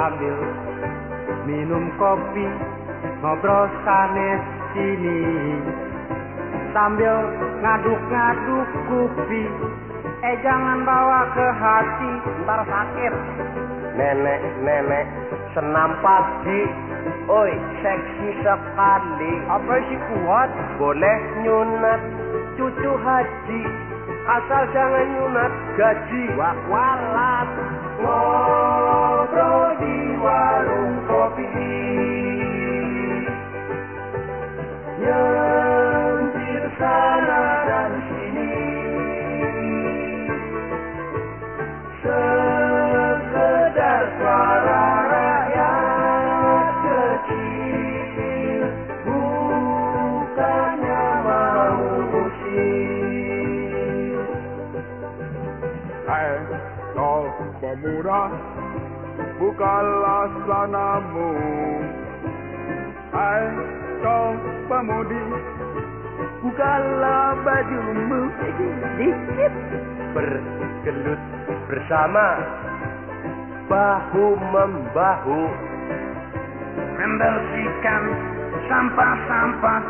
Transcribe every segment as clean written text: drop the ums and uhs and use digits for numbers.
sambil minum kopi, ngobrol sanes sini, sambil ngaduk-ngaduk kupi. Jangan bawa ke hati, ntar sakit. Nenek senam pagi, oi seksi sekali. Apa sih kuat? Boleh nyunat cucu haji, asal jangan nyunat gaji. Walat Ngobrol di warung kopi, nyentil sana dan sini, sekedar suara rakyat kecil, bukannya mau usir. Kau pemuda, bukalah celanamu. Hai kau pemudi, bukalah bajumu. Dikit bergelut bersama, bahu membahu, membersihkan sampah-sampah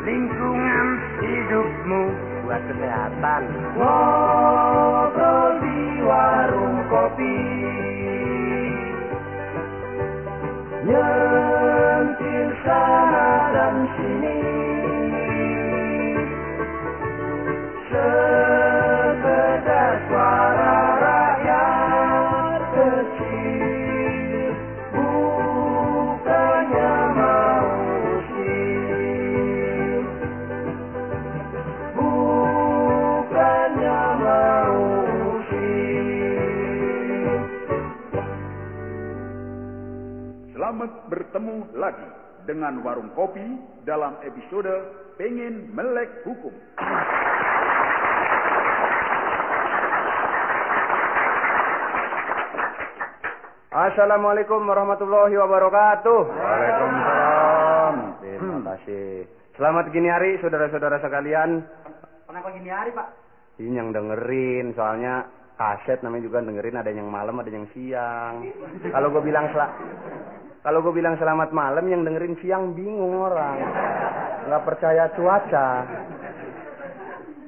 lingkungan hidupmu. buat kesehatan. Ngobrol di warung kopi, Nyentil sana dan sini, sekedar suara rakyat kecil, bukannya mau usir, bukannya mau usir. Selamat bertemu lagi dengan Warung Kopi dalam episode Pengen Melek Hukum. Assalamualaikum warahmatullahi wabarakatuh. Waalaikumsalam. Terima kasih. Selamat gini hari saudara-saudara sekalian. kenapa gini hari Pak? Ini yang dengerin, soalnya kaset namanya juga dengerin, ada yang malam, ada yang siang. Kalau gue bilang selamat malam, yang dengerin siang bingung orang, nggak percaya cuaca.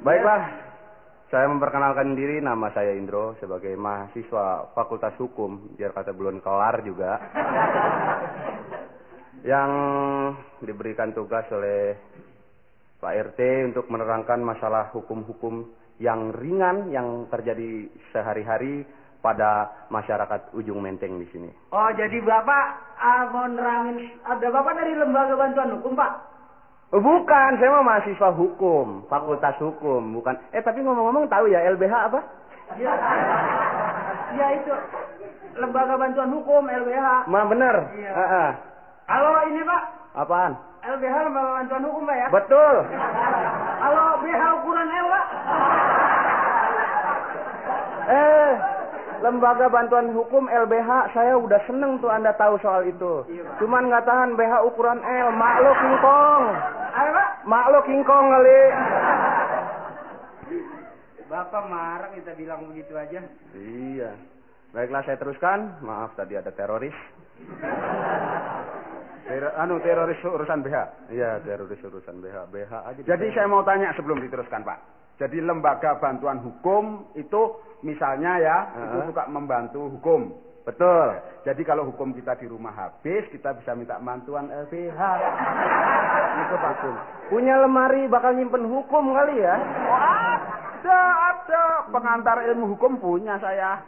Baiklah, saya memperkenalkan diri, nama saya Indro sebagai mahasiswa Fakultas Hukum, biar kata belum kelar juga, yang diberikan tugas oleh Pak RT untuk menerangkan masalah hukum-hukum yang ringan yang terjadi sehari-hari pada masyarakat Ujung Menteng di sini. Oh, jadi Bapak mau nerangin, ada Bapak dari Lembaga Bantuan Hukum, Pak? Bukan, saya mah mahasiswa hukum, Fakultas Hukum, bukan. Tapi ngomong-ngomong tahu ya LBH apa? Ya, ya itu Lembaga Bantuan Hukum, LBH. Bener. Iya. Kalau ini Pak, Apaan? LBH Lembaga Bantuan Hukum Pak ya? Betul. Kalau BH ukuran L Pak? Lembaga Bantuan Hukum LBH, saya udah seneng tuh Anda tahu soal itu. Cuman nggak tahan BH ukuran L, mak lo kingkong. Ayo Pak. Mak lo kingkong kali. Bapak marah kita bilang begitu aja. Iya. Baiklah saya teruskan. Maaf tadi ada teroris. Teroris urusan BH. Iya, teroris urusan BH. BH aja. Jadi saya mau tanya sebelum diteruskan, Pak. Jadi lembaga bantuan hukum itu misalnya ya, itu suka membantu hukum. Betul. Jadi kalau hukum kita di rumah habis, kita bisa minta bantuan LBH. Itu Pak. Punya lemari bakal nyimpen hukum kali ya? Ada pengantar ilmu hukum punya saya.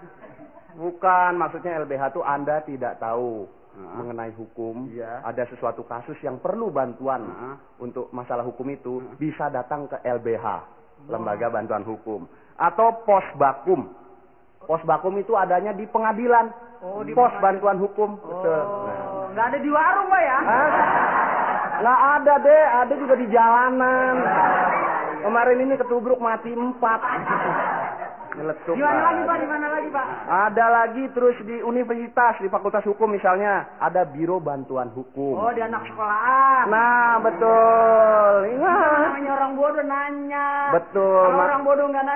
Bukan, maksudnya LBH itu Anda tidak tahu mengenai hukum. Iya. Ada sesuatu kasus yang perlu bantuan untuk masalah hukum itu, bisa datang ke LBH. Lembaga Bantuan Hukum, atau Posbakum. Posbakum itu adanya di pengadilan. Oh, di Pos pengadilan. Bantuan Hukum. Betul. Oh, nggak ada di warung Pak ya? Nggak ada deh, ada juga di jalanan. Kemarin ini ketubruk mati 4. Nyeletuk. Di mana lagi, aja. Pak? Di mana lagi, Pak? Ada lagi terus di universitas, di Fakultas Hukum misalnya, ada Biro Bantuan Hukum. Oh, di anak sekolahan. Nah, betul. Ingat. Namanya orang bodoh nanya. Betul. Kalau orang bodoh nggak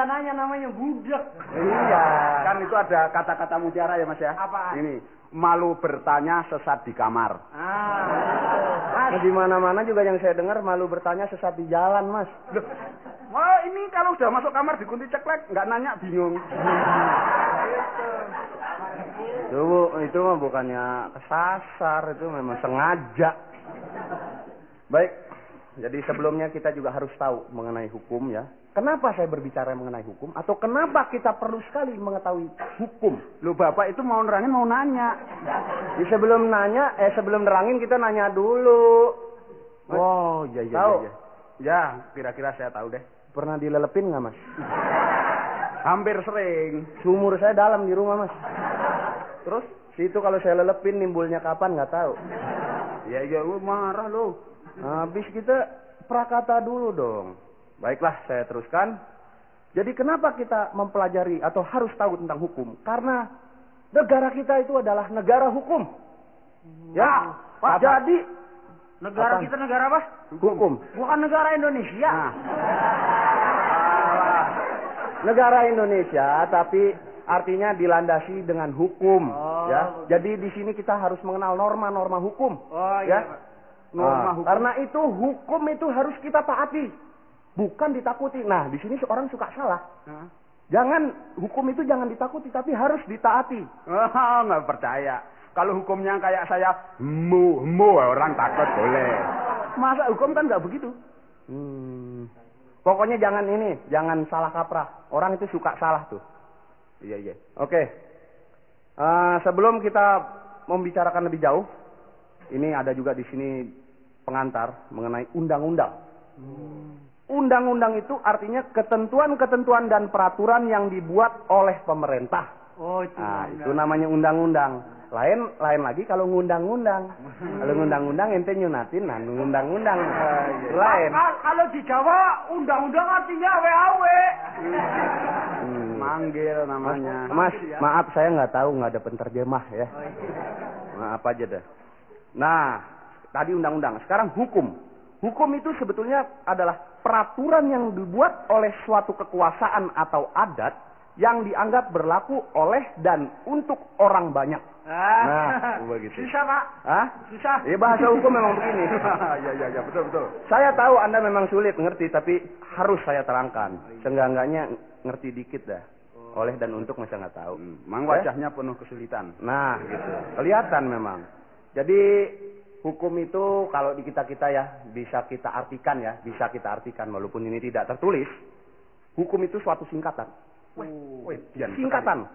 nanya namanya budak. Iya. Kan itu ada kata-kata mutiara ya Mas ya. Apa? Ini malu bertanya sesat di kamar. Nah, di mana-mana juga yang saya dengar malu bertanya sesat di jalan, Mas. Loh, wah ini kalau udah masuk kamar dikunci ceklek, nggak nanya bingung. Itu mah bukannya kesasar, itu memang sengaja. Baik, jadi sebelumnya kita juga harus tahu mengenai hukum ya. Kenapa saya berbicara mengenai hukum? Atau kenapa kita perlu sekali mengetahui hukum? Loh Bapak itu mau nerangin mau nanya. Sebelum nerangin kita nanya dulu. Oh, iya. Tahu? Ya, kira-kira saya tahu deh. Pernah dilelepin nggak, Mas? Hampir sering. Sumur saya dalam di rumah, Mas. Terus situ kalau saya lelepin nimbulnya kapan nggak tahu. Ya marah lo. Habis kita prakata dulu dong. Baiklah, saya teruskan. Jadi kenapa kita mempelajari atau harus tahu tentang hukum? Karena negara kita itu adalah negara hukum. Ya, Pak, jadi Negara apa? kita negara apa? Hukum. Bukan negara Indonesia. Nah, Negara Indonesia, tapi artinya dilandasi dengan hukum. Oh. Ya, jadi di sini kita harus mengenal norma-norma hukum. Oh Ya. iya, Pak. norma hukum. Karena itu hukum itu harus kita taati, bukan ditakuti. Nah, di sini seorang suka salah. Hah? Jangan hukum itu jangan ditakuti, tapi harus ditaati. Oh, nggak percaya. Kalau hukumnya kayak saya, orang takut boleh. Masa hukum kan nggak begitu? Pokoknya jangan salah kaprah. Orang itu suka salah tuh. Iya. Oke. Sebelum kita membicarakan lebih jauh, ini ada juga di sini pengantar mengenai undang-undang. Undang-undang itu artinya ketentuan-ketentuan dan peraturan yang dibuat oleh pemerintah. Oh, itu. Nah, itu namanya undang-undang. Lain lagi kalau ngundang-undang. Kalau ngundang-undang ente nyunatin, nah ngundang-undang. Lain. Kalau di Jawa undang-undang artinya awe-awe. Manggil namanya. Mas, maaf saya nggak tahu, nggak ada penterjemah ya. Maaf aja dah. Nah, tadi undang-undang. Sekarang hukum. Hukum itu sebetulnya adalah peraturan yang dibuat oleh suatu kekuasaan atau adat yang dianggap berlaku oleh dan untuk orang banyak. Nah, begitu. Susah, Pak. Hah? Susah. Ya bahasa hukum memang begini. Iya, betul. Saya tahu Anda memang sulit ngerti, tapi harus saya terangkan. Seenggak-enggaknya ngerti dikit dah. Oleh dan untuk masa nggak tahu. Mang wajahnya penuh kesulitan. Nah, gitu. Kelihatan memang. Jadi hukum itu kalau di kita ya bisa kita artikan walaupun ini tidak tertulis. Hukum itu suatu singkatan. Singkatan.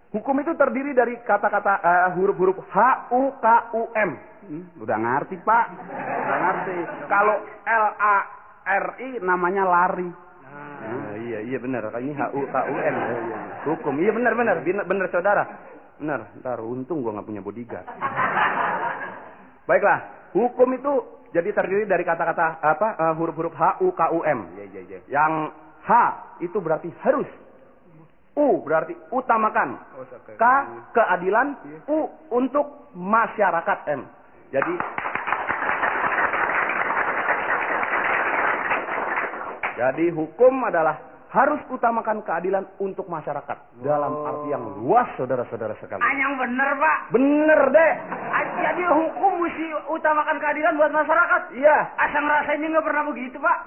Hukum itu terdiri dari kata-kata huruf-huruf HUKUM. Udah ngerti Pak. Udah ngerti. Kalau LARI namanya lari. Iya benar. Ini HUKUM. Hukum. Iya benar saudara. Benar. Ntar untung gua nggak punya bodyguard. Baiklah. Hukum itu jadi terdiri dari kata-kata huruf-huruf HUKUM. Iya. Yang H itu berarti harus. U berarti utamakan. K keadilan. U untuk masyarakat. M. Jadi hukum adalah harus utamakan keadilan untuk masyarakat dalam arti yang luas, saudara-saudara sekalian. Yang bener, Pak. Bener deh. Jadi hukum mesti utamakan keadilan buat masyarakat. Iya. Asal rasanya nggak pernah begitu, Pak.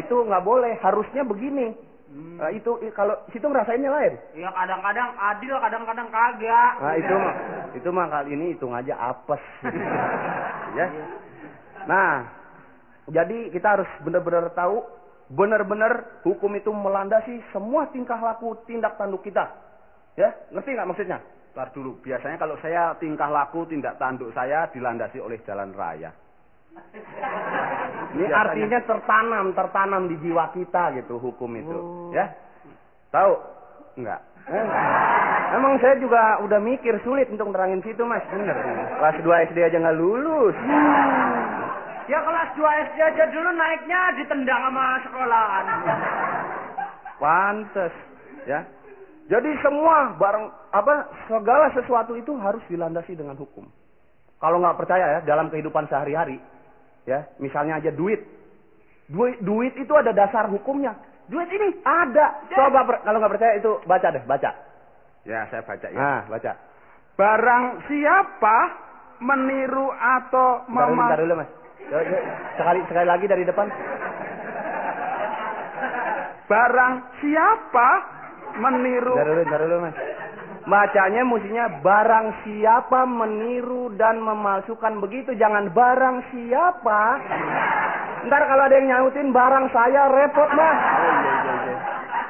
Itu nggak boleh. Harusnya begini. Itu kalau situ ngerasainnya lain. Ya kadang-kadang adil, kadang-kadang kagak. Nah itu mah kali ini hitung aja apes. Ya. Nah, jadi kita harus benar-benar tahu, benar-benar hukum itu melandasi semua tingkah laku, tindak tanduk kita. Ya, ngerti nggak maksudnya? Ntar dulu, biasanya kalau saya tingkah laku, tindak tanduk saya dilandasi oleh jalan raya. Ini artinya tertanam di jiwa kita gitu hukum itu. Ya, tahu? Enggak. Emang saya juga udah mikir sulit untuk nerangin situ Mas. Bener. Kelas 2 SD aja nggak lulus. Ya kelas 2 SD aja dulu naiknya ditendang sama sekolahan. Pantes, ya. Jadi semua segala sesuatu itu harus dilandasi dengan hukum. Kalau nggak percaya ya, dalam kehidupan sehari-hari, ya, misalnya aja duit itu ada dasar hukumnya. Duit ini ada. Coba kalau nggak percaya itu baca deh, baca. Ya, saya baca ya. Nah, baca. Barang siapa meniru atau Bentar dulu, Mas. Sekali lagi dari depan. Barang siapa meniru. Bentar dulu, Mas. Bacanya mestinya barang siapa meniru dan memalsukan, begitu, jangan barang siapa. Ntar kalau ada yang nyautin barang saya repot, Mas.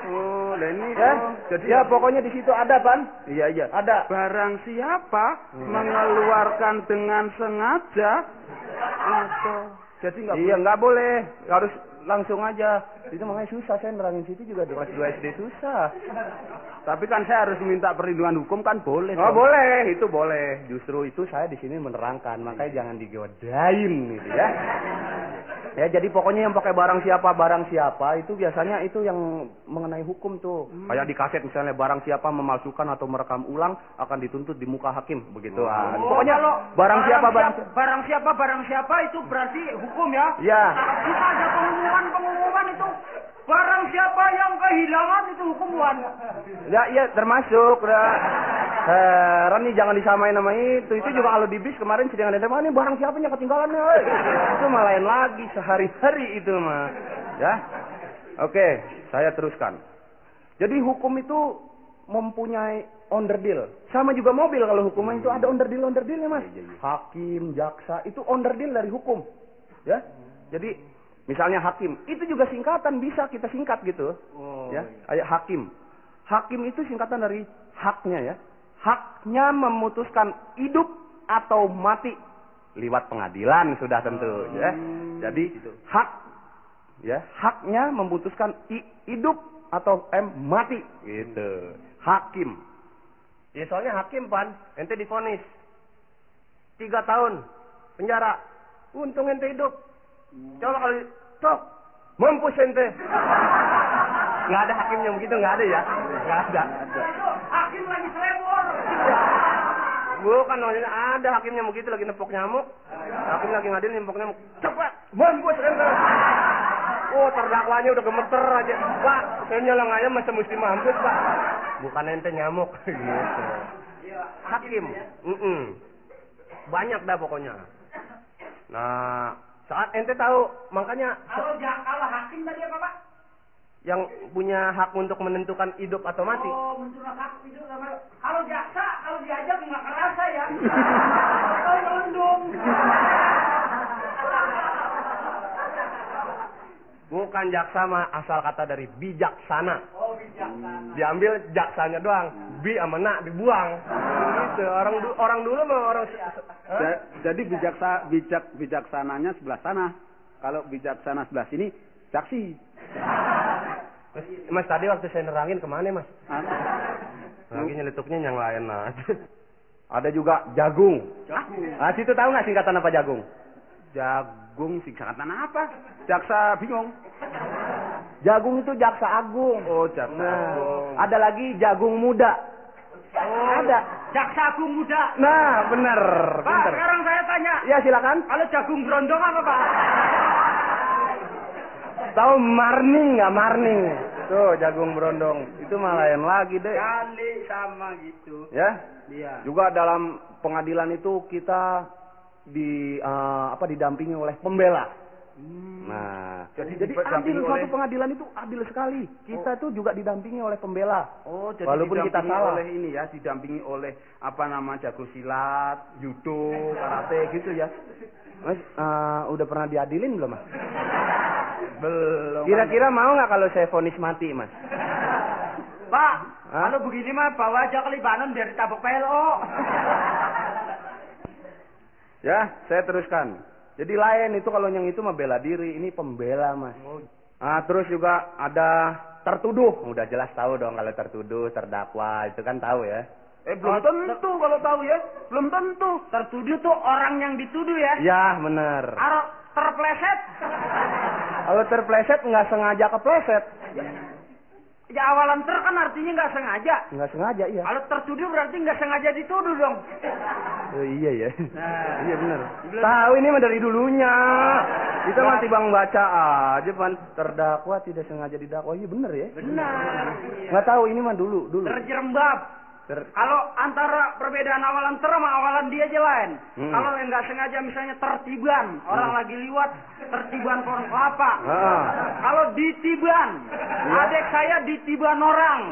Oh, ini Ya, jadi ya pokoknya di situ ada, Pan. Iya. Ada. Barang siapa mengeluarkan dengan sengaja atau jadi nggak boleh. Harus langsung aja. Itu makanya susah saya nerangin situ juga kelas 2 SD susah. Tapi kan saya harus minta perlindungan hukum kan boleh. Oh, boleh, itu boleh. Justru itu saya di sini menerangkan, makanya jangan digodain gitu ya. Ya, jadi pokoknya yang pakai barang siapa itu biasanya itu yang mengenai hukum tuh. Kayak di kaset misalnya barang siapa memalsukan atau merekam ulang akan dituntut di muka hakim begitu. Pokoknya kalau barang siapa itu berarti hukum ya? Ya. Kita ada pengumuman itu barang siapa yang kehilangan itu hukuman. Ya, iya termasuk. Heran nih, jangan disamain sama itu. Itu juga kalau di bis kemarin sedang ada ini barang siapanya ketinggalan nih. Itu malah lain lagi sehari-hari itu mah. Ya. Oke, saya teruskan. Jadi hukum itu mempunyai onderdil. Sama juga mobil, kalau hukuman itu ada onderdilnya, Mas. Hakim, jaksa itu onderdil dari hukum. Ya. Jadi misalnya hakim, itu juga singkatan, bisa kita singkat gitu. Ya, kayak hakim. Hakim itu singkatan dari haknya ya. Haknya memutuskan hidup atau mati lewat pengadilan sudah tentu ya. Jadi hak ya, haknya memutuskan hidup atau mati gitu. Hakim. Ya soalnya hakim, Pan, ente divonis 3 tahun penjara. Untung ente hidup. Coba kalau tok mampus ente. Nggak ada hakimnya begitu, nggak ada ya? Nggak ada. Hakim lagi selebor. Bukan, maksudnya ada hakimnya begitu lagi nepok nyamuk. Hakim lagi ngadil nempok nyamuk. Cepat, mampus ente. Oh, terdakwanya udah gemeter aja. Pak, saya nyelang ayam masa mesti mampus, Pak. Bukan ente nyamuk gitu. Hakim. Banyak dah pokoknya. Nah, saat ente tahu, makanya Kalau hakim tadi apa, Pak? yang punya hak untuk menentukan hidup atau mati. Oh, menentukan hak hidup sama. Kalau jaksa, kalau diajak nggak kerasa ya. Kalau nyelundung. Bukan jaksa mah, asal kata dari bijaksana. Oh, bijaksana. Diambil jaksanya doang, bi sama na dibuang. Gitu. Orang dulu mah orang. Jadi bijaksananya sebelah sana. Kalau bijaksana sebelah sini, saksi. Mas tadi waktu saya nerangin kemana, Mas? Lagi nyeletuknya yang lain aja. Ada juga jagung. Situ tahu nggak singkatan apa jagung? Jagung singkatan apa? Jaksa bingung. Jagung itu jaksa agung. Oh, jaksa agung. Ada lagi jagung muda. Ada. Jaksa agung muda. Nah, benar. Pak, sekarang saya tanya. Ya, silakan. Kalau jagung brondong apa, Pak? Tahu marning nggak marning? Tuh jagung brondong. Itu malah yang lagi deh. Kali sama gitu. Ya? Iya. Juga dalam pengadilan itu kita didampingi oleh pembela. Nah, jadi adil, suatu pengadilan itu adil sekali. Kita tuh juga didampingi oleh pembela. Oh, jadi walaupun kita salah. oleh ini ya, didampingi oleh jago silat, judo, karate gitu ya. Mas, udah pernah diadilin belum, Mas? Belum. Kira-kira mau nggak kalau saya vonis mati, Mas? Pak, kalau begini mah bawa aja ke Libanon biar ditabok PLO. Ya, saya teruskan. Jadi lain itu kalau yang itu mah bela diri, ini pembela, Mas. Terus juga ada tertuduh. Udah jelas tahu dong kalau tertuduh, terdakwa, itu kan tahu ya. Belum tentu kalau tahu ya. Belum tentu. Tertuduh tuh orang yang dituduh ya. Ya, benar. Kalau terpleset. Kalau terpleset nggak sengaja kepleset. Ya awalan ter kan artinya nggak sengaja. Nggak sengaja, iya. Kalau tertuduh berarti nggak sengaja dituduh dong. Iya ya. Nah. Iya benar. Tahu ini mah dari dulunya. Kita mah timbang baca aja pan terdakwa tidak sengaja didakwa. Iya benar ya. Benar. Nggak tahu ini mah dulu. Terjerembab. Kalau antara perbedaan awalan ter sama awalan dia aja lain. Kalau yang nggak sengaja misalnya tertiban, orang lagi liwat, tertiban pohon kelapa. Kalau ditiban, adik saya ditiban orang.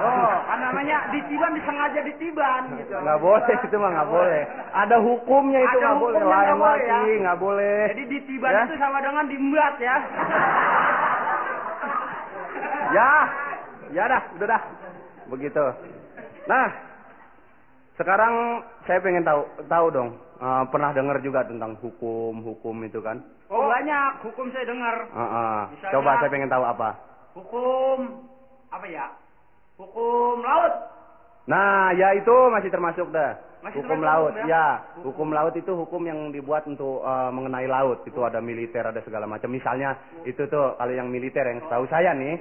Oh, kan namanya ditiban disengaja ditiban gitu. Nggak boleh itu mah nggak boleh. Ada hukumnya itu nggak boleh. Lain lagi nggak boleh. Jadi ditiban ya? Itu sama dengan diembat ya. Ya dah, udah dah. Begitu. Nah, sekarang saya pengen tahu dong. Pernah dengar juga tentang hukum itu kan? Oh banyak hukum saya dengar. Coba saya pengen tahu apa? Hukum apa ya? Hukum laut. Nah, ya itu masih termasuk dah. Hukum laut, ya. Hukum laut itu hukum yang dibuat untuk mengenai laut. Itu ada militer, ada segala macam. Misalnya itu tuh kalau yang militer yang setahu saya nih.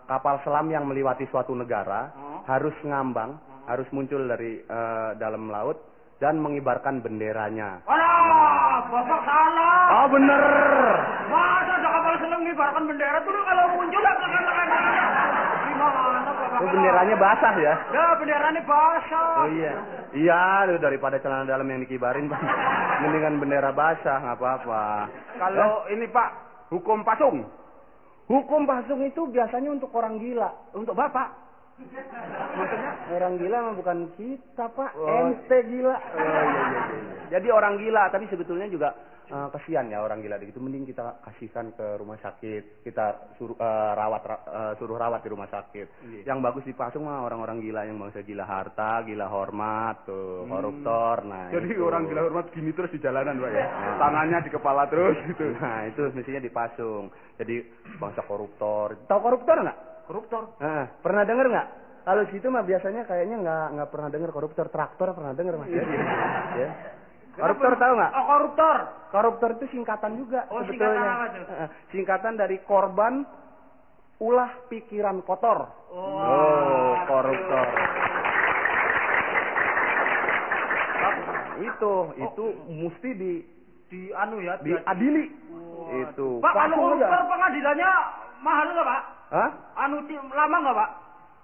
Kapal selam yang melewati suatu negara harus ngambang, harus muncul dari dalam laut dan mengibarkan benderanya. Alah, Bapak salah. Oh bener. Masa ada kapal selam mengibarkan bendera tuh kalau muncul lekan-lekan. Gimana Bapak? Benderanya basah ya? Ya, benderanya basah. Oh iya. Iya, daripada celana dalam yang dikibarin, Pak. Mendingan bendera basah, nggak apa-apa. Kalau ini Pak, hukum pasung. Hukum pasung itu biasanya untuk orang gila. Untuk Bapak. Maksudnya orang gila mah bukan kita, Pak. Ente gila. Iya. Jadi orang gila, tapi sebetulnya juga kasihan ya orang gila gitu. Mending kita kasihkan ke rumah sakit. Kita suruh rawat di rumah sakit. Yang bagus dipasung mah orang-orang gila yang bangsa gila harta, gila hormat, tuh, koruptor. Nah, jadi itu. orang gila hormat gini terus di jalanan, Pak ya. Tangannya di kepala terus gitu. Nah, itu mestinya dipasung. Jadi bangsa koruptor. Tahu koruptor nggak? Koruptor. Pernah dengar nggak? Kalau situ mah biasanya kayaknya nggak pernah dengar koruptor. Traktor pernah dengar Mas? Ya. Koruptor tahu nggak? Oh, koruptor. Koruptor itu singkatan juga sebetulnya. Singkatan apa tuh? Singkatan dari korban ulah pikiran kotor. Koruptor. Itu mesti diadili. Itu. Pak, kalau koruptor pengadilannya mahal nggak Pak? Hah? Lama nggak Pak?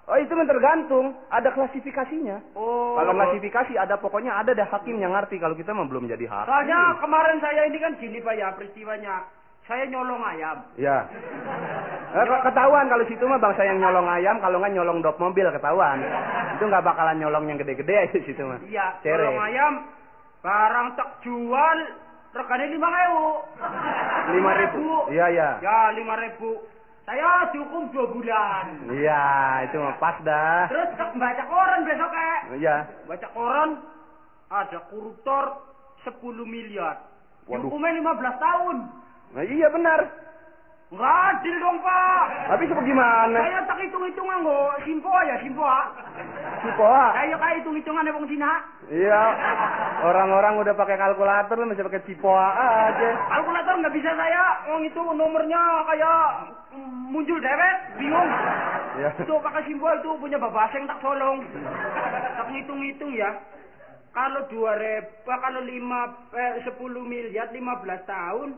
Oh itu kan tergantung, ada klasifikasinya. Kalau klasifikasi pokoknya ada hakim yang ngerti. Kalau kita mah belum jadi hakim. Soalnya kemarin saya ini kan gini Pak ya peristiwanya. Saya nyolong ayam. Ya. Ketahuan kalau situ mah bangsa yang nyolong ayam, kalau nggak nyolong dop mobil ketahuan. Itu nggak bakalan nyolong yang gede-gede di situ mah. Iya. Nyolong ayam, barang tak jual, regane 5.000. 5.000. Iya. Ya 5.000. Saya dihukum 2 bulan. Iya, itu mah pas dah. Terus baca koran besok Iya. Baca koran, ada koruptor 10 miliar. Dihukumnya 15 tahun. Nah, iya benar. Nggak adil dong Pak. Tapi gimana? Saya tak hitung-hitungan kok. Simpoa. Simpoa. Saya kayak hitung-hitungan wong Cina. Iya. Orang-orang udah pakai kalkulator, lu masih pakai Cipoa aja. Kalkulator nggak bisa saya. Wong itu nomornya kayak muncul dewek, bingung. Ya. Itu pakai simbol itu punya bapak asing tak tolong. Tak ngitung-ngitung ya. Kalau 10 miliar 15 tahun,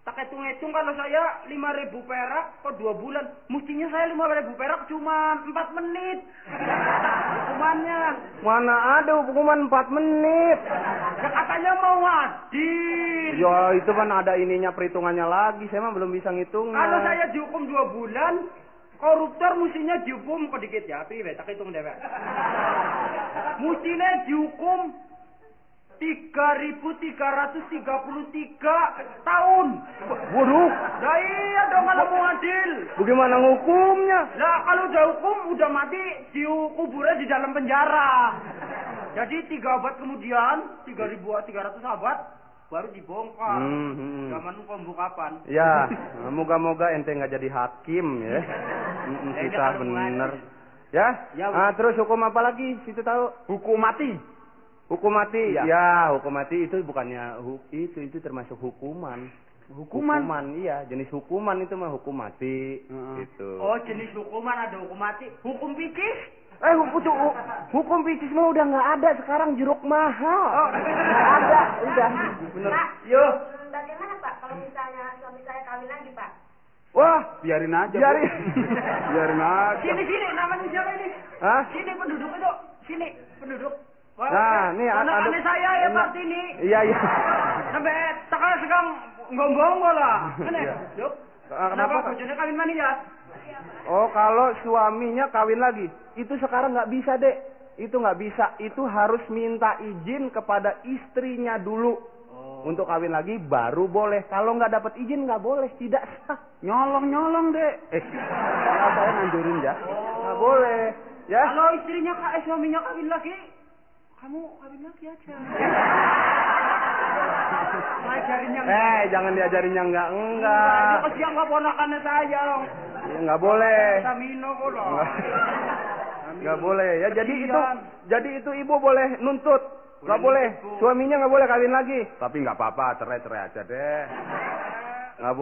tak hitung-hitung kalau saya 5.000 perak kok 2 bulan. Mestinya saya 5.000 perak cuma 4 menit. Hukumannya. Mana ada hukuman 4 menit? Ya katanya mau adil. Ya itu kan ada ininya perhitungannya lagi. Saya mah belum bisa ngitung. Kalau saya dihukum 2 bulan, koruptor mestinya dihukum kok dikit ya. Tapi tak hitung deh. Mestinya dihukum 3.333 tahun. Waduh. Nah iya dong kalau mau adil. Bagaimana hukumnya? Nah kalau udah hukum udah mati dikuburnya di dalam penjara. Jadi 3 abad kemudian 3.300 abad baru dibongkar. Zaman pembukapan. Ya, moga-moga ente nggak jadi hakim ya. Kita bener. Ya. Terus hukum apa lagi? Situ tahu? Hukum mati. Hukum mati, ya hukum mati itu bukannya itu termasuk hukuman. Hukuman? Iya, jenis hukuman itu mah hukum mati. Gitu. Oh, jenis hukuman ada hukum mati. Hukum picis? Hukum picis mah udah nggak ada sekarang, jeruk mahal. Oh, nggak ada, udah. Bener. Pak, Yo. bagaimana Pak kalau misalnya suami saya kawin lagi Pak? Wah, Biarin aja. biarin. Biarin aja. Sini, namanya siapa ini? Hah? Sini penduduk itu. Sini, penduduk. Wah, Nah, nih ada saya ya Partini. Iya. Sampai sekarang nggong-nggong lah. Ini, yuk. Kenapa bojone kawin mana ya? Oh, kalau suaminya kawin lagi, itu sekarang nggak bisa, Dek. Itu nggak bisa. Itu harus minta izin kepada istrinya dulu. Untuk kawin lagi baru boleh. Kalau nggak dapat izin nggak boleh, tidak sah. Nyolong, Dek. Saya nganjurin ya. Nggak boleh. Ya. Kalau suaminya kawin lagi, kamu kawin lagi aja. Ngajarin yang Jangan diajarin yang enggak. Ini kesian nggak ponakannya saya dong. Ya, nggak boleh. Samino kok loh. Nggak boleh ya. Jadi itu ibu boleh nuntut. Nggak boleh. Suaminya nggak boleh kawin lagi. Tapi nggak apa-apa, cerai aja deh. Nggak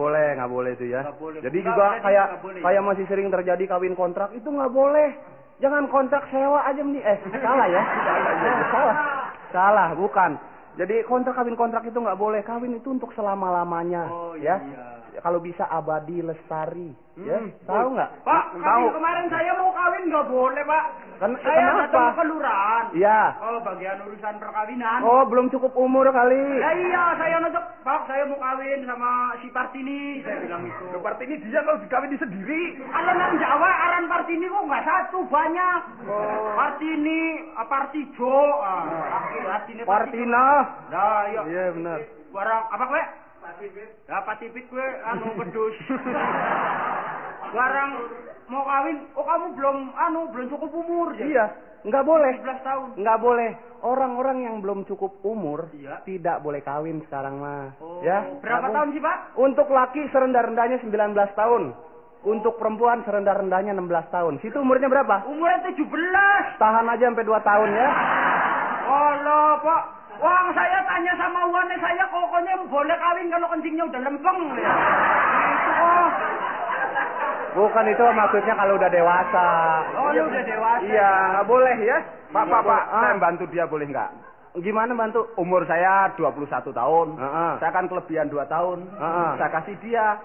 boleh itu ya. Nggak boleh. Jadi Nggak, juga nggak boleh. kayak masih sering terjadi kawin kontrak itu nggak boleh. Jangan kontrak sewa aja salah ya. Salah, bukan. Jadi kawin kontrak itu nggak boleh. Kawin itu untuk selama-lamanya. Oh, ya. iya. Kalau bisa abadi lestari. Ya. Tahu nggak? Pak, Tahu. kemarin saya mau kawin nggak boleh Pak. Saya Kenapa? datang ke kelurahan. Iya. Oh, bagian urusan perkawinan. Oh, belum cukup umur kali. Ya iya, saya nunjuk, Pak, saya mau kawin sama si Partini. Saya bilang itu. Ke Partini dia kalau dikawin sendiri. Kalau nang Jawa aran Partini kok nggak satu, banyak. Partini, Partijo, Partini. Partina. Nah, iya. Iya benar. Barang apa kowe? Ya patipit gue pedus. Barang mau kawin, kamu belum cukup umur ya? Iya, nggak boleh. 17 tahun. Nggak boleh. Orang-orang yang belum cukup umur Iya. tidak boleh kawin sekarang mah. Oh, Ya. berapa tahun sih, Pak? Untuk laki serendah-rendahnya 19 tahun. Untuk perempuan serendah-rendahnya 16 tahun. Situ umurnya berapa? Umurnya 17. Tahan aja sampai 2 tahun ya. Allah, Pak. Wah, saya tanya sama Wane, saya pokoknya boleh kawin kalau kencingnya udah lempeng ya. Itu kok. Bukan itu maksudnya kalau udah dewasa. Oh, lu udah dewasa. Iya, nggak boleh ya. Pak, saya bantu dia boleh nggak? Gimana bantu? Umur saya 21 tahun. Saya kan kelebihan 2 tahun. Saya kasih dia.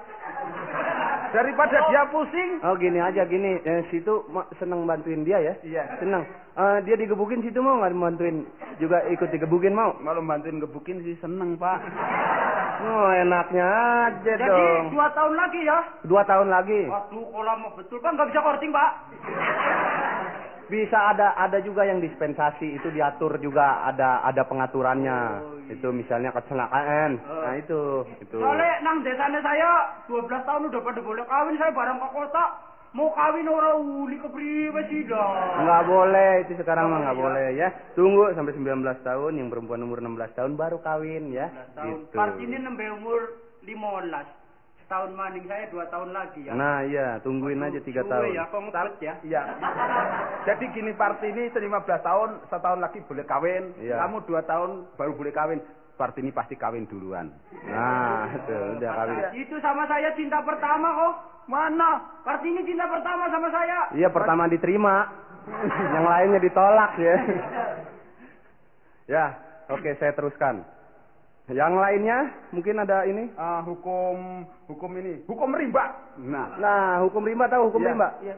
Daripada dia pusing. Oh gini aja gini, situ seneng bantuin dia ya? Iya. Seneng. Dia digebukin situ mau nggak bantuin? Juga ikut digebukin mau? Kalau bantuin gebukin sih seneng Pak. Oh enaknya aja Jadi dong. 2 tahun lagi ya? 2 tahun lagi. Waduh, kok lama betul Pak, nggak bisa korting Pak. Bisa ada juga yang dispensasi itu diatur juga ada pengaturannya. iya. Itu misalnya kecelakaan. Nah itu. Soalnya nang desanya saya 12 tahun udah pada boleh kawin, saya barang ke kota mau kawin orang uli kepriwe sih dah. Nggak boleh itu sekarang mah nggak iya. boleh ya. Tunggu sampai 19 tahun yang perempuan umur 16 tahun baru kawin ya. 16 tahun. Gitu. Part ini nembe umur 15. Setahun maning saya 2 tahun lagi ya. Nah iya, tungguin aja 3 tahun. Ya, kok ngebet ya. Iya. Jadi gini Partini 15 tahun, setahun lagi boleh kawin. Iya. Kamu 2 tahun baru boleh kawin. Partini pasti kawin duluan. Nah, itu udah kawin. Itu sama saya cinta pertama kok. Mana? Part ini cinta pertama sama saya. Iya, pertama diterima. Yang lainnya ditolak ya. Ya, oke saya teruskan. Yang lainnya mungkin ada ini. Hukum ini, hukum rimba. Nah, hukum rimba tahu hukum Iya. rimba? Iya.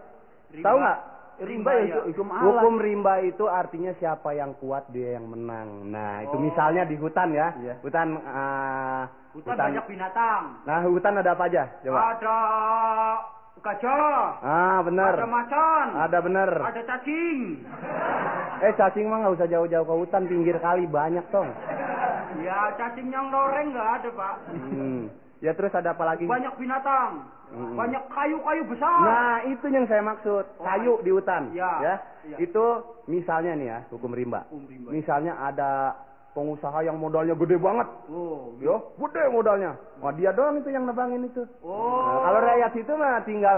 Tahu nggak? Rimba itu hukum Allah. Hukum rimba itu artinya siapa yang kuat dia yang menang. Nah, itu misalnya di hutan ya. Iya. Hutan banyak binatang. Nah, hutan ada apa aja? Coba. Ada gajah. Benar. Ada macan. Ada benar. Ada cacing. Cacing mah nggak usah jauh-jauh ke hutan, pinggir kali banyak tong. Ya, cacing yang loreng nggak ada, Pak. Ya terus ada apa lagi? Banyak binatang. Banyak kayu-kayu besar. Nah, itu yang saya maksud. Kayu di hutan. Ya. Ya. Ya. Itu misalnya nih ya, hukum rimba. Hukum rimba. Misalnya ada pengusaha yang modalnya gede banget. Oh. Yo, gede modalnya. Wah, dia doang itu yang nebangin itu. Oh. Nah, kalau rakyat itu mah tinggal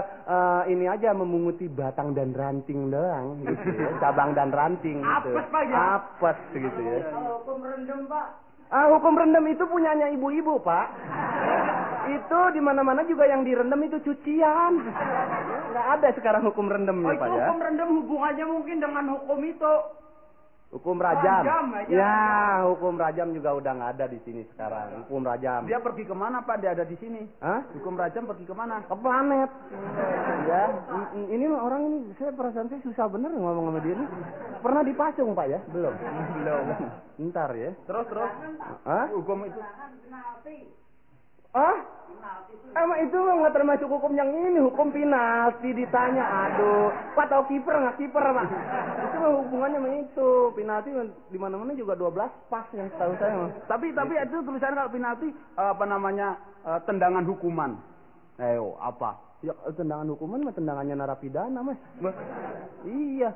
ini aja memunguti batang dan ranting doang gitu ya. Cabang dan ranting gitu. Apes, Pak, ya? Apes gitu ya. Kalau hukum rendem, Pak. Hukum rendam itu punyanya ibu-ibu, Pak. Itu di mana-mana juga yang direndam itu cucian. Nggak ada sekarang hukum rendamnya, Oh, Pak itu ya. hukum rendam hubungannya mungkin dengan hukum itu. Hukum rajam. Rajam aja. Ya, hukum rajam juga udah nggak ada di sini sekarang. Hukum rajam. Dia pergi kemana Pak? Dia ada di sini. Hah? Hukum rajam pergi kemana? Ke planet. Ya, ini mah orang ini saya perasaan saya susah bener ngomong sama dia nih. Pernah dipasung, Pak ya? Belum. Belum. Ntar ya. Terus. Hah? Hukum itu. Ah? Emang itu nggak termasuk hukum yang ini, hukum penalti ditanya. Aduh, Pak tahu kiper nggak kiper, Pak? Itu mah hubungannya sama itu. Penalti di mana-mana juga 12 pas yang tahu saya mah. Tapi itu tulisan kalau penalti tendangan hukuman. Ayo, apa? Ya tendangan hukuman mah tendangannya narapidana, Mas. Iya.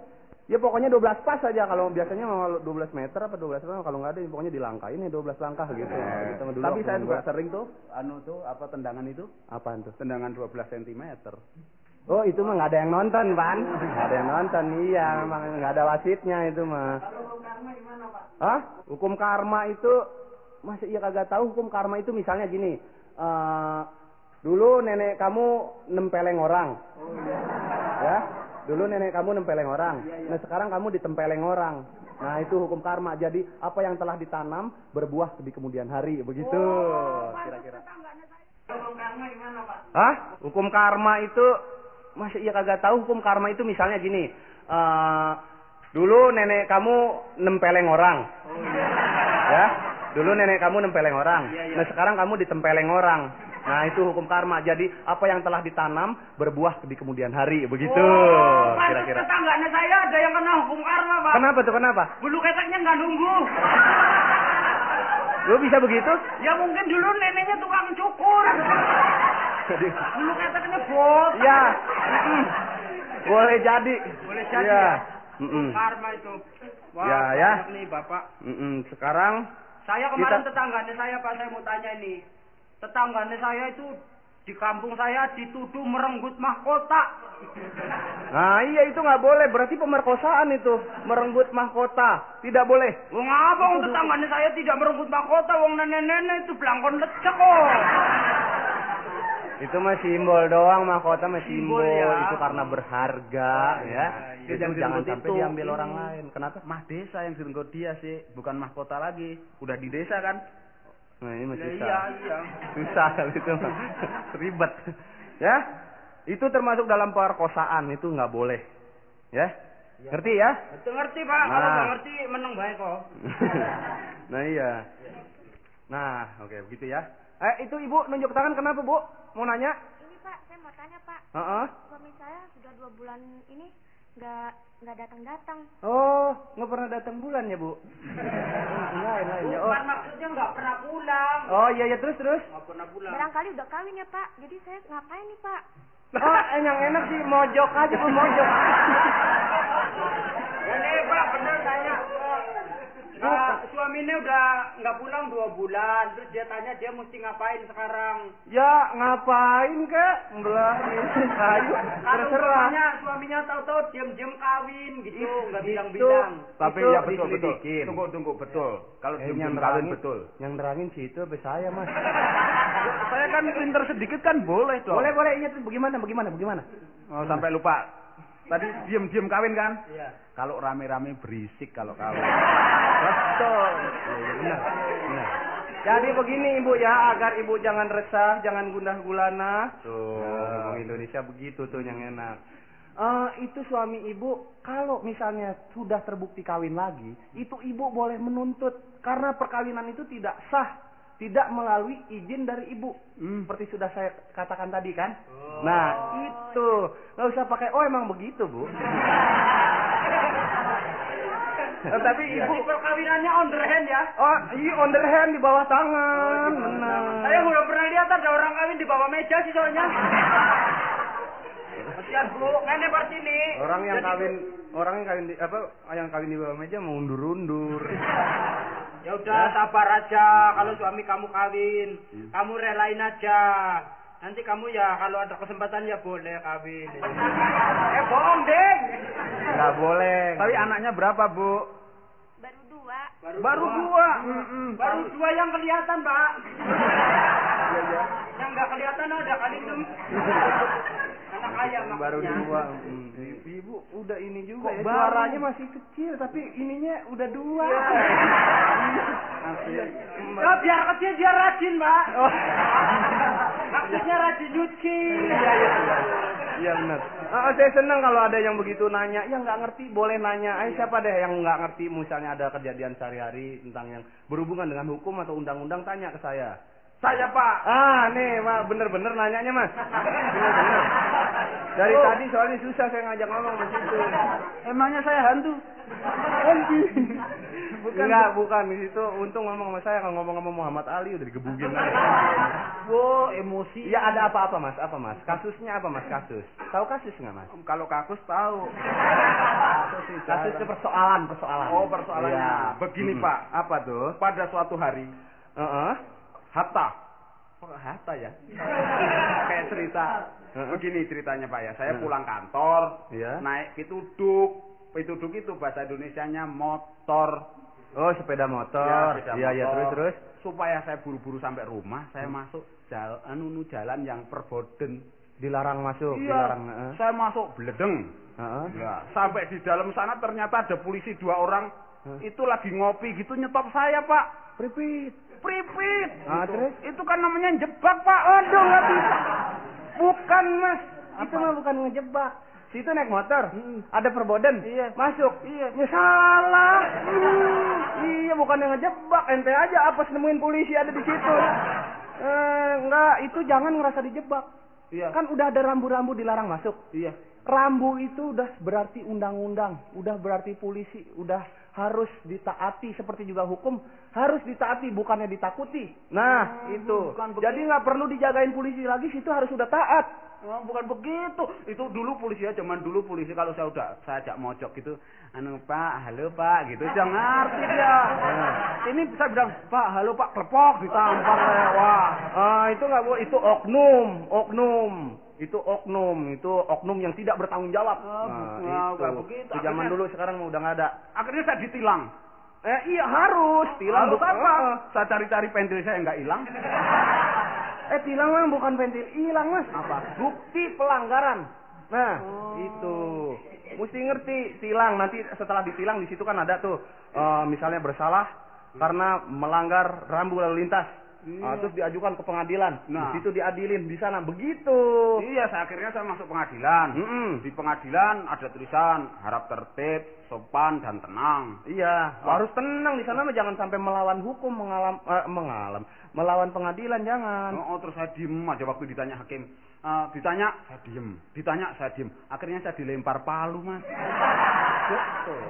Ya pokoknya 12 pas aja, kalau biasanya mau 12 meter apa 12 meter, kalau nggak ada pokoknya dilangkain ya 12 langkah gitu. Tapi saya juga sering tuh tendangan itu. Apaan tuh? Tendangan 12 cm. Oh, itu mah nggak ada yang nonton, Pan. Nggak ada yang nonton, iya, memang nggak ada wasitnya itu mah. Hukum karma gimana, Pak? Hah? Hukum karma itu masa iya kagak tahu hukum karma itu misalnya gini. Dulu nenek kamu nempeleng orang. Oh iya. Ya. Dulu nenek kamu nempeleng orang. Nah, sekarang kamu ditempeleng orang. Nah, itu hukum karma. Jadi, apa yang telah ditanam berbuah di kemudian hari, begitu. Kira-kira. Hukum karma gimana, Pak? Hah? Hukum karma itu masih iya kagak tahu hukum karma itu misalnya gini. Dulu nenek kamu nempeleng orang. Oh iya. Ya. Dulu nenek kamu nempeleng orang. Iya. Nah, sekarang kamu ditempeleng orang. Nah, itu hukum karma. Jadi, apa yang telah ditanam berbuah di kemudian hari, begitu. Kira-kira. Tetangganya saya ada yang kena hukum karma, Pak. Kenapa tuh? Kenapa? Bulu keteknya nggak nunggu. Lu bisa begitu? Ya mungkin dulu neneknya tukang cukur. Bulu keteknya bos. Ya. Boleh jadi. Boleh jadi Ya. Hukum karma itu. Wah, Ya. banyak nih, Bapak. Sekarang Saya kemarin tetangganya saya, Pak, saya mau tanya ini. Tetangganya saya itu di kampung saya dituduh merenggut mahkota. Nah, iya itu nggak boleh. Berarti pemerkosaan itu, merenggut mahkota. Tidak boleh. Wong apa wong tetangganya saya tidak merenggut mahkota, wong nenek-nenek itu belangkon lecek kok. Itu mah simbol doang, mahkota mah simbol. Ya. Itu karena berharga, ya. Itu Itu jangan sampai itu. diambil orang lain. Kenapa? Mah desa yang direnggut dia sih, bukan mahkota lagi. Udah di desa kan? Nah, ini mah susah. Iya. Susah kalau itu mah. Ribet. Ya. Itu termasuk dalam perkosaan, itu nggak boleh. Ya. Ngerti ya? Itu ngerti, Pak. Kalau nggak ngerti meneng bae kok. Nah, iya. Nah, oke, begitu ya. Itu Ibu nunjuk tangan kenapa, Bu? Mau nanya? Ini Pak, saya mau tanya Pak. Suami saya sudah 2 bulan ini nggak datang-datang. Oh, nggak pernah datang bulan ya, Bu? Lain ya. Oh. Bukan maksudnya nggak pernah pulang. Oh, iya terus. Nggak pernah pulang. Barangkali udah kawin ya Pak. Jadi saya ngapain nih Pak? Oh, yang enak sih mojok aja, Bu, mojok. Ini Pak, bener saya. Suaminya udah nggak pulang 2 bulan. Terus dia tanya dia mesti ngapain sekarang. Ya, ngapain kek? Belah kayu. Kalau Terserah. suaminya tahu-tahu diam-diam kawin gitu, nggak bilang-bilang. Tapi Itu ya betul. diselidikin. Tunggu, betul. Kalau Yang diem kawin nerangin betul. Yang nerangin sih itu habis saya, Mas. Saya kan pinter sedikit kan boleh dong. Boleh, ini tuh bagaimana? Oh, sampai lupa. Tadi diem kawin kan? Iya. Kalau rame-rame berisik kalau kawin. Betul. Iya, benar. Jadi begini Ibu ya, agar Ibu jangan resah, jangan gundah gulana. Tuh, ngomong Indonesia begitu tuh yang enak. Itu suami Ibu kalau misalnya sudah terbukti kawin lagi, itu Ibu boleh menuntut karena perkawinan itu tidak sah, tidak melalui izin dari Ibu. Seperti sudah saya katakan tadi kan. Nah, itu nggak usah pakai emang begitu, Bu. Tapi Ibu Perkawinannya on the hand ya. Oh, iya on the hand di bawah tangan. Benar. Saya udah pernah lihat ada orang kawin di bawah meja sih soalnya. Kasihan Bu, nenek bar sini. Orang yang kawin di bawah meja mau undur-undur. Ya udah sabar aja, kalau suami kamu kawin, kamu relain aja. Nanti kamu ya kalau ada kesempatan ya boleh kawin. Bohong, Deng. Enggak boleh. Tapi anaknya berapa, Bu? Baru 2. Baru 2. Baru 2 yang kelihatan, Pak. Yang nggak kelihatan ada kali itu. Anak ayam Baru maksudnya. 2. Ibu udah ini juga Kok ya. baru? Suaranya masih kecil tapi ininya udah 2. Oh, biar kecil dia rajin, Pak. Maksudnya rajin nyuci. Iya benar. Saya senang kalau ada yang begitu nanya. Yang nggak ngerti boleh nanya. Siapa deh yang nggak ngerti misalnya ada kejadian sehari-hari tentang yang berhubungan dengan hukum atau undang-undang, tanya ke saya. Saya Pak. Nih, Mas, bener-bener nanyanya, Mas. Bener-bener. Dari tadi soalnya susah saya ngajak ngomong di situ. Emangnya saya hantu? Bukan di situ. Untung ngomong sama saya, kalau ngomong sama Muhammad Ali udah digebugin aja. Wow, emosi. Ya ada apa-apa, Mas? Apa, Mas? Kasusnya apa, Mas? Kasus. Tahu kasus nggak, Mas? Kalau kasus tahu. Kasusnya persoalan. Oh, persoalannya. Iya. Begini, Pak. Apa tuh? Pada suatu hari, Hatta. Hatta ya? Kayak cerita. Begini ceritanya, Pak ya. Saya pulang kantor, Iya. naik pituduk. Pituduk itu bahasa Indonesianya motor. Oh, sepeda motor. Ya, sepeda Iya, motor. terus. Supaya saya buru-buru sampai rumah, saya masuk jalan yang perboden. Dilarang masuk, Iya, dilarang. saya masuk bledeng. Ya, sampai di dalam sana ternyata ada polisi 2 orang. Itu lagi ngopi gitu nyetop saya, Pak. Pripit. Terus? Itu kan namanya jebak, Pak. Aduh, nggak bisa. Bukan, Mas. Itu mah bukan ngejebak. Situ naik motor. Ada perboden. Iya. Masuk. Iya. Ya salah. Iya, bukan yang ngejebak. Ente aja apa nemuin polisi ada di situ. Enggak, itu jangan ngerasa dijebak. Iya. Kan udah ada rambu-rambu dilarang masuk. Iya. Rambu itu udah berarti undang-undang, udah berarti polisi, udah harus ditaati, seperti juga hukum harus ditaati, bukannya ditakuti. Nah, itu. Jadi nggak perlu dijagain polisi lagi, situ harus sudah taat. Oh, bukan begitu. Itu dulu polisi ya, zaman dulu polisi kalau saya ajak mojok gitu, Pak, halo Pak, gitu. Jangan ngerti dia. Ini bisa bilang, Pak, halo Pak, klepok, ditampar saya. Wah, Itu nggak boleh, itu oknum. Itu oknum yang tidak bertanggung jawab. bukan begitu. Itu zaman dulu, sekarang udah nggak ada. Akhirnya saya ditilang. Iya harus tilang. Harus apa? Saya cari-cari pentil saya nggak hilang. Tilang mah bukan pentil hilang, Mas. Apa? Bukti pelanggaran. Nah, itu. Mesti ngerti tilang. Nanti setelah ditilang di situ kan ada tuh misalnya bersalah karena melanggar rambu lalu lintas. Terus diajukan ke pengadilan. Nah, di situ diadilin di sana. Begitu. Iya, akhirnya saya masuk pengadilan. Di pengadilan ada tulisan harap tertib, sopan dan tenang. Iya, harus tenang di sana mah, jangan sampai melawan hukum, melawan pengadilan jangan. Terus saya diem aja waktu ditanya hakim. Ditanya saya diem. Akhirnya saya dilempar palu, Mas.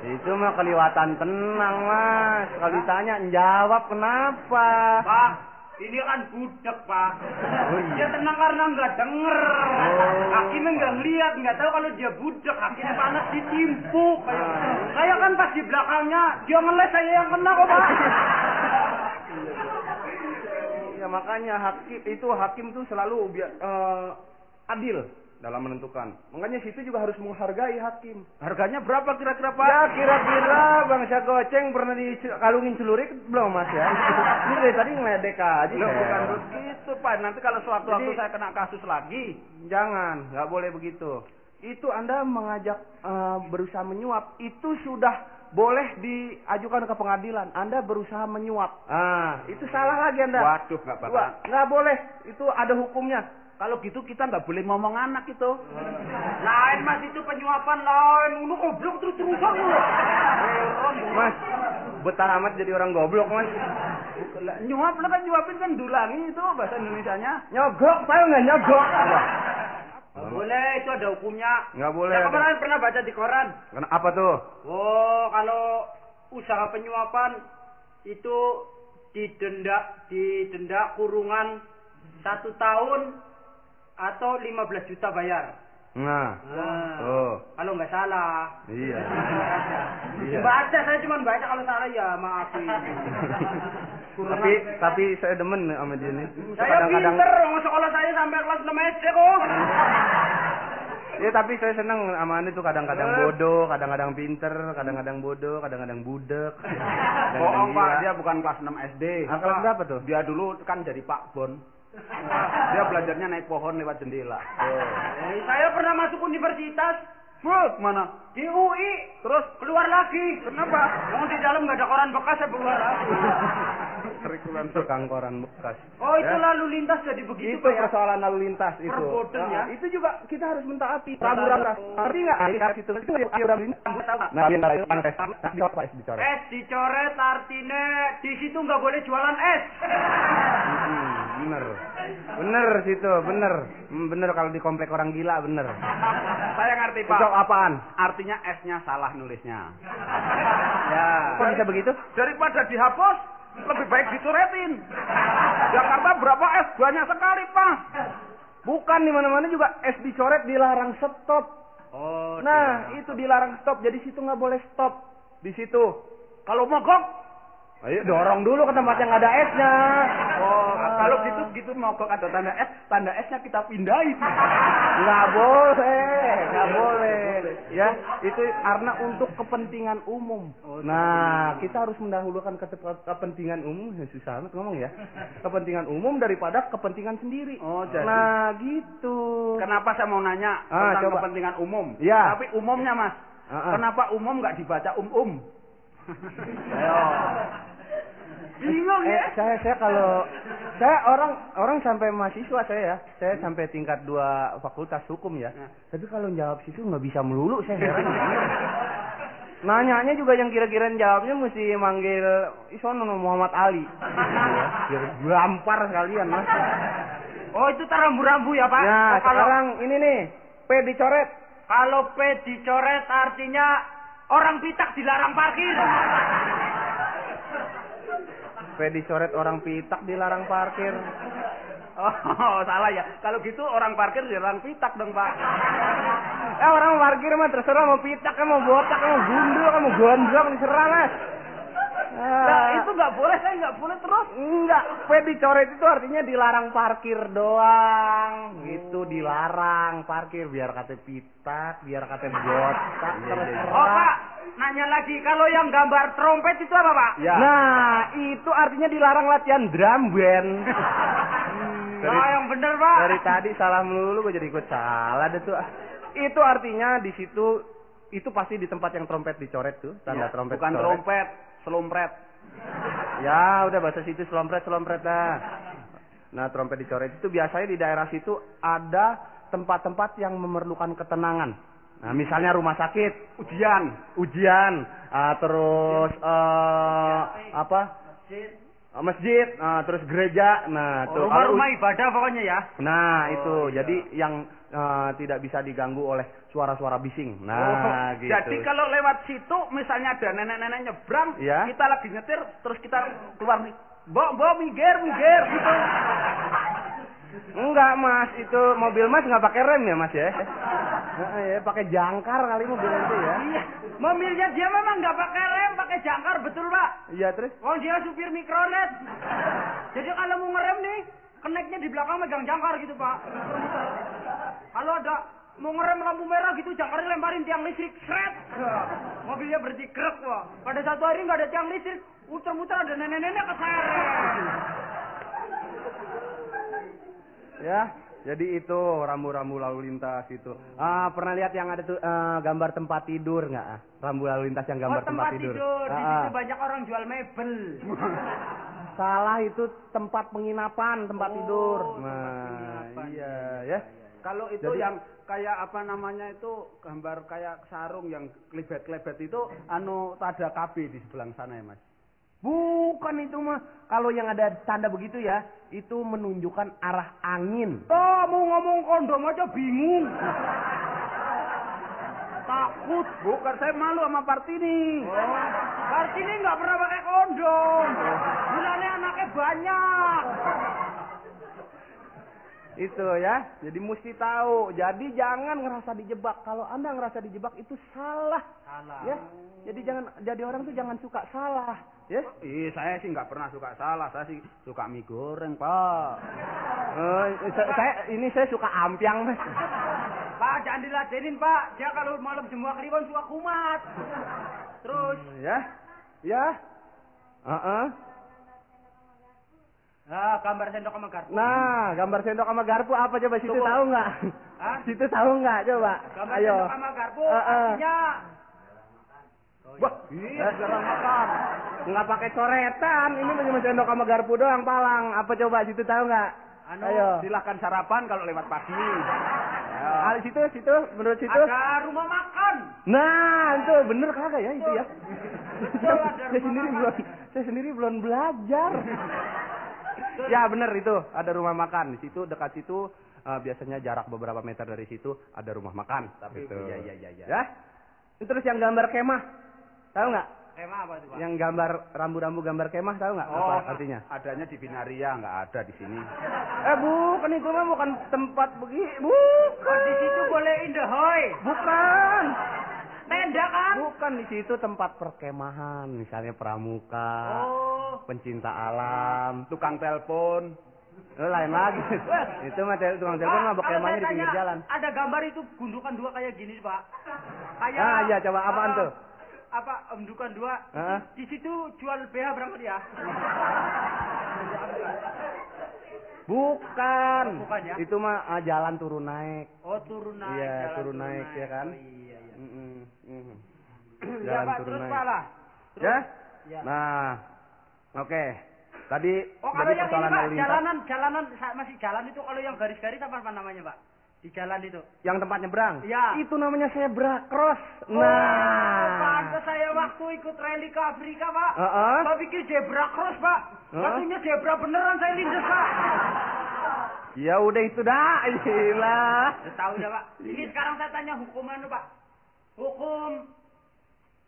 Itu mah kelewatan tenang, Mas. Kalau ditanya jawab kenapa? Pak, ini kan budak, Pak. Dia tenang karena nggak denger. Hakimnya nggak ngeliat, nggak tahu kalau dia budak. Hakimnya panas ditimpuk. Saya kan pas di belakangnya, dia ngeles, saya yang kena kok, Pak. Ya makanya hakim tuh selalu adil dalam menentukan. Makanya situ juga harus menghargai hakim. Harganya berapa kira-kira, Pak? Ya kira-kira bangsa goceng pernah dikalungin celurik belum, Mas ya? Ini dari tadi ngeledek aja. Bukan begitu, Pak. Nanti kalau suatu-waktu saya kena kasus lagi, jangan, nggak boleh begitu. Itu Anda mengajak berusaha menyuap, itu sudah boleh diajukan ke pengadilan. Anda berusaha menyuap. Itu salah lagi Anda. Waduh, nggak boleh. Itu ada hukumnya. Kalau gitu kita nggak boleh ngomong anak itu. Lain, Mas, itu penyuapan lain. Lu goblok terus-terusan lu. Mas, betah amat jadi orang goblok, Mas. Nyuap lah kan, nyuapin kan dulangi itu bahasa Indonesianya. Nyogok, tahu nggak nyogok? Nggak boleh, itu ada hukumnya. Nggak boleh. Ya, kemarin pernah baca di koran. Apa tuh? Oh, kalau usaha penyuapan itu didenda kurungan 1 tahun atau 15 juta bayar. Kalau nggak salah. Iya. Baca, saya cuma baca, kalau salah ya maafin. Tapi saya demen sama dia nih. Saya pinter, sekolah saya sampai kelas 6 SD kok. Ya tapi saya senang sama Anda tuh, kadang-kadang bodoh, kadang-kadang pinter, kadang-kadang bodoh, kadang-kadang budek. Bohong, Pak, dia bukan kelas 6 SD. Kelas berapa tuh? Dia dulu kan jadi Pak Bon. Dia belajarnya naik pohon lewat jendela. Saya pernah masuk universitas. Mana? Di UI. Terus Keluar lagi. kenapa? Mau di dalam nggak ada koran bekas, saya keluar lagi. Curriculum Tukang koran bekas. Oh, itu Ya. lalu lintas jadi begitu, Itu Pak ya? persoalan lalu lintas itu. Perboden, ya. Itu juga kita harus mentaati. Rambu-rambu. Ngerti nggak? Itu rambu lintas. Nah, lintas itu panas. Dicoret. Es dicoret artinya di situ nggak boleh jualan es. Bener. Bener situ, bener. Bener kalau di komplek orang gila, bener. Saya ngerti, Pak. Itu apaan? Artinya S-nya salah nulisnya. Ya. Kok bisa begitu? Daripada dihapus, lebih baik dicoretin. Jakarta berapa S? Banyak sekali, Pak. Bukan di mana-mana juga es dicoret dilarang stop. Oh, Nah, itu dilarang stop. Jadi situ nggak boleh stop. Di situ. kalau mogok, Ayo dorong dulu ke tempat yang ada esnya. kalau gitu mogok ada tanda S-nya kita pindahin. Nggak boleh, nggak boleh. Ya, itu karena untuk kepentingan umum. Nah, kita harus mendahulukan kepentingan umum. Susah amat ngomong ya. Kepentingan umum daripada kepentingan sendiri. Oh, jadi. Nah, gitu. Kenapa saya mau nanya tentang coba. kepentingan umum? Ya. Tapi umumnya, Mas. Kenapa umum nggak dibaca Ayo. Bingung ya? Saya kalau orang sampai mahasiswa saya sampai tingkat 2 fakultas hukum ya. Tapi kalau jawab situ nggak bisa melulu, saya heran. Nanyanya juga yang kira-kira jawabnya mesti manggil isono Muhammad Ali. Biar gampar sekalian, Mas. Oh, itu rambu-rambu ya, Pak? Nah, Oh, kalau sekarang ini nih, P dicoret. kalau P dicoret artinya orang pitak dilarang parkir. P dicoret orang pitak dilarang parkir. Oh, salah ya. Kalau gitu orang parkir dilarang pitak dong, Pak. Orang parkir mah terserah mau pitak, mau botak, mau gundul, mau gondrong, terserah, Mas. Nah, itu nggak boleh, saya nggak boleh terus. Enggak, P dicoret itu artinya dilarang parkir doang. Itu dilarang parkir biar kata pitak, biar kata botak, terserah. Oh, Pak, nanya lagi, kalau yang gambar trompet itu apa, Pak? Ya. Nah, itu artinya dilarang latihan drum band. Oh, yang bener, Pak. Dari tadi salah melulu, gue jadi ikut salah deh tuh. Itu artinya di situ, itu pasti di tempat yang trompet dicoret tuh, tanda trompet. Bukan dicoret. trompet, selompret. Ya, udah bahasa situ selompret dah. Nah, trompet dicoret itu biasanya di daerah situ ada tempat-tempat yang memerlukan ketenangan. Nah, misalnya rumah sakit, ujian, terus masjid, terus gereja. Nah, tuh Rumah-rumah ibadah pokoknya ya. Nah, itu. Jadi yang tidak bisa diganggu oleh suara-suara bising. Nah, gitu. Jadi kalau lewat situ, misalnya ada nenek-nenek nyebrang, Ya. kita lagi nyetir, terus kita keluar nih, Mbok, minggir, gitu. Enggak, Mas, itu mobil Mas nggak pakai rem ya, Mas ya? Ya, pakai jangkar kali mobil itu ya. Iya, mobilnya dia memang nggak pakai rem, pakai jangkar, betul, Pak? Iya, terus? Oh, dia supir mikrolet. Jadi kalau mau ngerem nih, keneknya di belakang megang jangkar gitu, Pak. Kalau ada mau ngerem lampu merah gitu, jangkarnya lemparin tiang listrik, seret. Mobilnya berhenti krek, wah. Pada satu hari nggak ada tiang listrik, muter-muter ada nenek-nenek keseret. Ya, jadi itu rambu-rambu lalu lintas itu. Pernah lihat yang ada tuh gambar tempat tidur nggak? Rambu lalu lintas yang gambar tempat tidur. Di situ banyak orang jual mebel. Salah, itu tempat penginapan, tempat tidur. Nah, iya ya. Kalau itu Jadi- yang kayak apa namanya itu gambar kayak sarung yang klebet-klebet itu ada KB di sebelah sana ya, Mas. Bukan itu mah. Kalau yang ada tanda begitu ya, itu menunjukkan arah angin. Toh mau ngomong kondom aja bingung. Takut. Bukan, saya malu sama Partini. Kartini nggak pernah pakai kondom. Bulannya anaknya banyak. Itu ya. Jadi mesti tahu. Jadi jangan ngerasa dijebak. Kalau Anda ngerasa dijebak itu salah. Ya. Jadi jadi orang tuh jangan suka salah, ya. Saya sih nggak pernah suka salah, saya sih suka mie goreng, Pak. Saya suka ampiang, Mas. Pak, jangan diladenin, Pak. Dia kalau malam semua kliwon suka kumat. Terus, Ya. Gambar sendok sama garpu. Nah, gambar sendok sama garpu apa coba situ tahu nggak? Situ tahu nggak coba? Gambar Ayo. sendok sama garpu artinya Wah, jarang makan. Nggak pakai coretan, ini cuma sendok sama garpu doang, Palang. Apa coba situ tahu nggak? Ayo. Silakan sarapan kalau lewat pagi. Situ, menurut situ. ada rumah makan. Nah, itu bener kagak ya itu ya? Betul, ada Saya sendiri belum belajar. Ya bener itu, ada rumah makan. Di situ, dekat situ, biasanya jarak beberapa meter dari situ ada rumah makan. Tapi gitu. iya. Ya? Terus yang gambar kemah, tahu nggak? Kemah apa itu, Pak? Yang gambar rambu-rambu gambar kemah, tahu nggak? Oh, apa artinya? Adanya di Binaria, nggak ada di sini. Bukan itu mah, bukan tempat begini. Di situ boleh indahoy. Bukan. Tenda kan? Bukan, di situ tempat perkemahan, misalnya pramuka, pencinta alam, Tukang telepon. lain lagi. Itu mah tukang telepon mah berkemahnya di pinggir jalan. Ada gambar itu gundukan dua kayak gini, Pak. Kayak Iya, coba apaan tuh? Gundukan dua. Di situ jual BH berapa dia? Bukan. Bukan ya? Itu mah jalan turun naik. Oh, turun naik. Iya, jalan turun naik ya kan? Oh, iya. Jalan Ya, Pak, turun terus naik. Pak lah. Ya? Ya. Nah, oke. Tadi kalau jadi yang ini, persoalan Pak, lalu lintas. jalanan masih jalan itu kalau yang garis-garis apa namanya, Pak? Di jalan itu. Yang tempat nyebrang? Iya. Itu namanya zebra cross. Pantes saya waktu ikut rally ke Afrika, Pak. Saya pikir zebra cross, Pak. Katanya zebra beneran saya lindes, Pak. Ya udah itu dah, iyalah. Tahu ya, Pak. Ini sekarang saya tanya hukuman, Pak. Hukum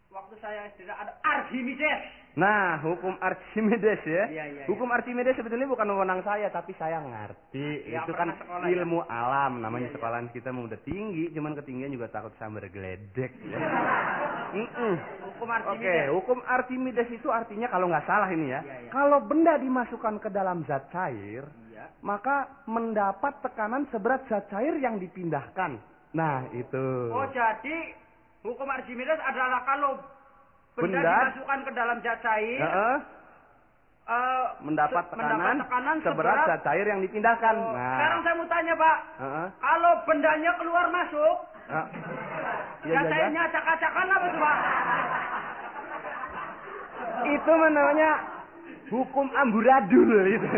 waktu saya tidak ada Archimedes. Nah, hukum Archimedes ya. Iya. Hukum Archimedes sebetulnya bukan wewenang saya, tapi saya ngerti. Ya, Itu kan sekolah, ilmu alam, Iya. namanya sekolahan kita mau udah tinggi, cuman ketinggian juga takut sambar geledek. Ya. Hukum Oke, Archimedes. hukum Archimedes itu artinya kalau nggak salah ini ya, Iya. kalau benda dimasukkan ke dalam zat cair, Iya. maka mendapat tekanan seberat zat cair yang dipindahkan. Nah, itu. Oh, jadi hukum Archimedes adalah kalau benda Benda dimasukkan ke dalam zat cair, mendapat tekanan seberat zat cair yang dipindahkan. Oh, Nah, sekarang saya mau tanya, Pak. Kalau bendanya keluar masuk, zat cairnya acak-acakan apa tuh, Pak? Itu namanya hukum amburadul itu.